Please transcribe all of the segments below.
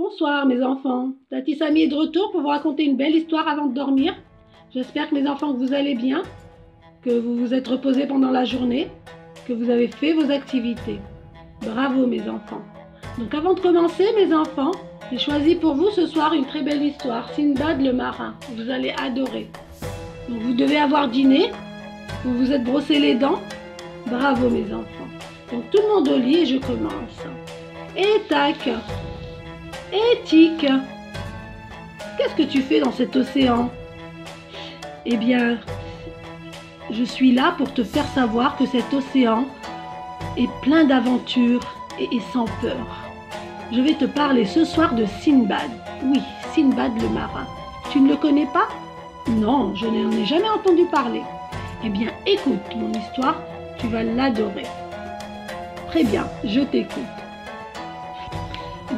Bonsoir mes enfants, Tati Samy est de retour pour vous raconter une belle histoire avant de dormir. J'espère que mes enfants que vous allez bien, que vous vous êtes reposés pendant la journée, que vous avez fait vos activités. Bravo mes enfants. Donc avant de commencer mes enfants, j'ai choisi pour vous ce soir une très belle histoire, Sinbad le marin. Vous allez adorer. Donc vous devez avoir dîné, vous vous êtes brossé les dents. Bravo mes enfants. Donc tout le monde au lit et je commence. Et tac. Et tic, qu'est-ce que tu fais dans cet océan? Eh bien, je suis là pour te faire savoir que cet océan est plein d'aventures et sans peur. Je vais te parler ce soir de Sinbad. Oui, Sinbad le marin. Tu ne le connais pas? Non, je n'en ai jamais entendu parler. Eh bien, écoute mon histoire, tu vas l'adorer. Très bien, je t'écoute.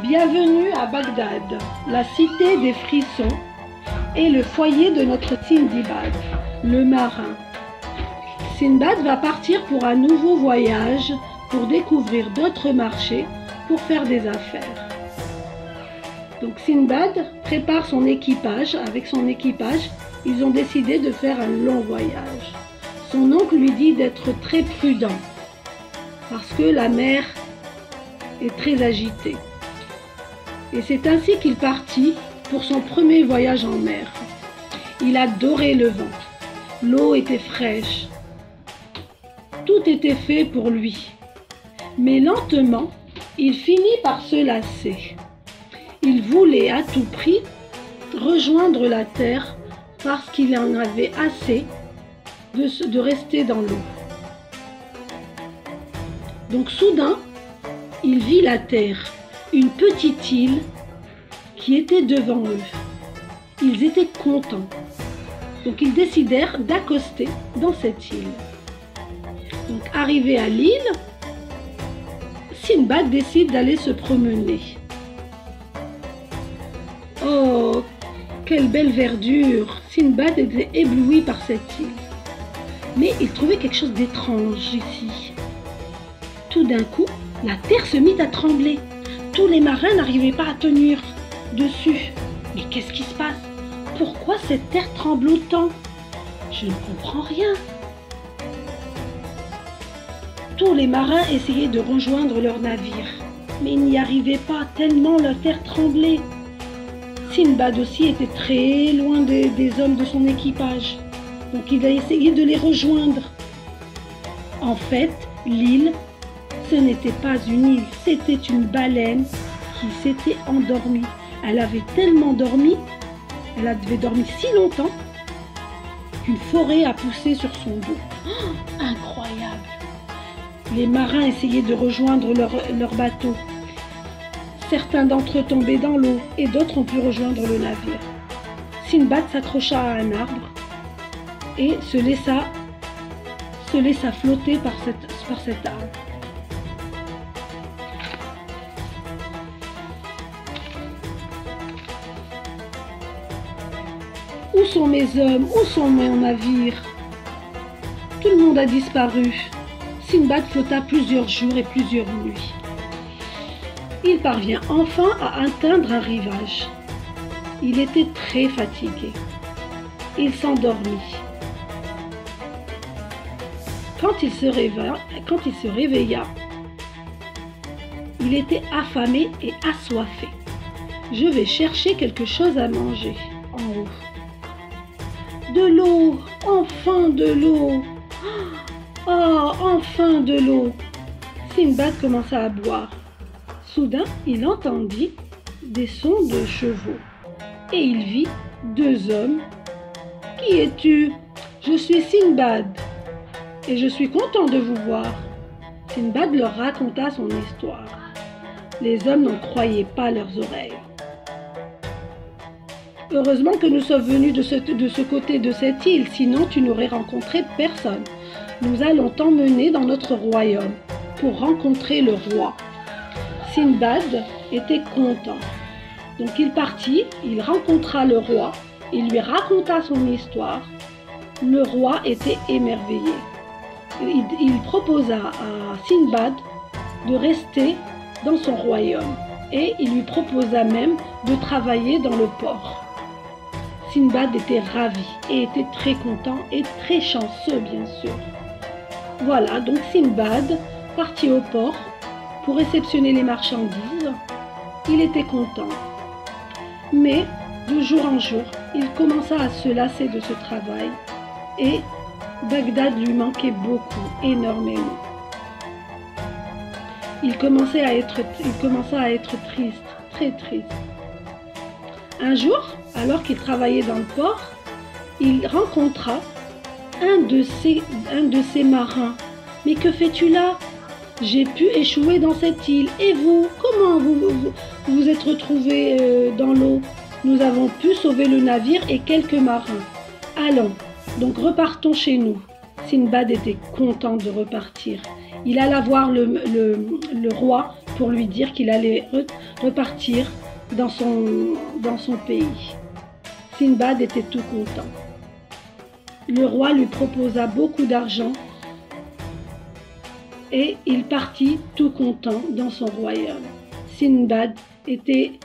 Bienvenue à Bagdad, la cité des frissons et le foyer de notre Sinbad, le marin. Sinbad va partir pour un nouveau voyage, pour découvrir d'autres marchés, pour faire des affaires. Donc Sinbad prépare son équipage, avec son équipage, ils ont décidé de faire un long voyage. Son oncle lui dit d'être très prudent, parce que la mer est très agitée. Et c'est ainsi qu'il partit pour son premier voyage en mer. Il adorait le vent. L'eau était fraîche. Tout était fait pour lui. Mais lentement, il finit par se lasser. Il voulait à tout prix rejoindre la terre parce qu'il en avait assez de rester dans l'eau. Donc soudain, il vit la terre. Une petite île qui était devant eux. Ils étaient contents. Donc ils décidèrent d'accoster dans cette île. Donc arrivé à l'île, Sinbad décide d'aller se promener. Oh, quelle belle verdure! Sinbad était ébloui par cette île. Mais il trouvait quelque chose d'étrange ici. Tout d'un coup, la terre se mit à trembler. Tous les marins n'arrivaient pas à tenir dessus. Mais qu'est-ce qui se passe? Pourquoi cette terre tremble autant? Je ne comprends rien. Tous les marins essayaient de rejoindre leur navire, mais ils n'y arrivaient pas tellement la terre tremblait. Sinbad aussi était très loin des hommes de son équipage, donc il a essayé de les rejoindre. En fait, l'île, ce n'était pas une île, c'était une baleine qui s'était endormie. Elle avait tellement dormi, elle avait dormi si longtemps qu'une forêt a poussé sur son dos. Oh, incroyable! Les marins essayaient de rejoindre leur bateau. Certains d'entre eux tombaient dans l'eau et d'autres ont pu rejoindre le navire. Sinbad s'accrocha à un arbre et se laissa flotter par cet arbre. Où sont mes hommes? Où sont mon navire? Tout le monde a disparu. Sinbad flotta plusieurs jours et plusieurs nuits. Il parvient enfin à atteindre un rivage. Il était très fatigué. Il s'endormit. Quand il se réveilla, il était affamé et assoiffé. Je vais chercher quelque chose à manger en haut. De l'eau, enfin de l'eau. Oh, enfin de l'eau. Sinbad commença à boire. Soudain, il entendit des sons de chevaux. Et il vit deux hommes. Qui es-tu? Je suis Sinbad. Et je suis content de vous voir. Sinbad leur raconta son histoire. Les hommes n'en croyaient pas leurs oreilles. Heureusement que nous sommes venus de ce côté de cette île, sinon tu n'aurais rencontré personne. Nous allons t'emmener dans notre royaume pour rencontrer le roi. Sinbad était content. Donc il partit, il rencontra le roi, il lui raconta son histoire. Le roi était émerveillé. Il proposa à Sinbad de rester dans son royaume et il lui proposa même de travailler dans le port. Sinbad était ravi et était très content et très chanceux, bien sûr. Voilà, donc Sinbad partit au port pour réceptionner les marchandises. Il était content. Mais de jour en jour, il commença à se lasser de ce travail et Bagdad lui manquait beaucoup, énormément. Il commença à être triste, très triste. Un jour, alors qu'il travaillait dans le port, il rencontra un de ces marins. « Mais que fais-tu là? J'ai pu échouer dans cette île. Et vous, comment vous êtes retrouvé dans l'eau? Nous avons pu sauver le navire et quelques marins. Allons, donc repartons chez nous. » Sinbad était content de repartir. Il alla voir le roi pour lui dire qu'il allait repartir dans son pays. Sinbad était tout content. Le roi lui proposa beaucoup d'argent et il partit tout content dans son royaume. Sinbad était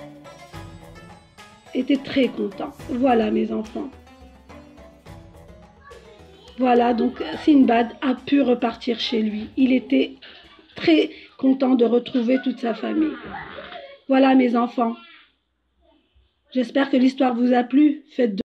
très content. Voilà mes enfants. Voilà, donc Sinbad a pu repartir chez lui. Il était très content de retrouver toute sa famille. Voilà mes enfants. J'espère que l'histoire vous a plu. Faites de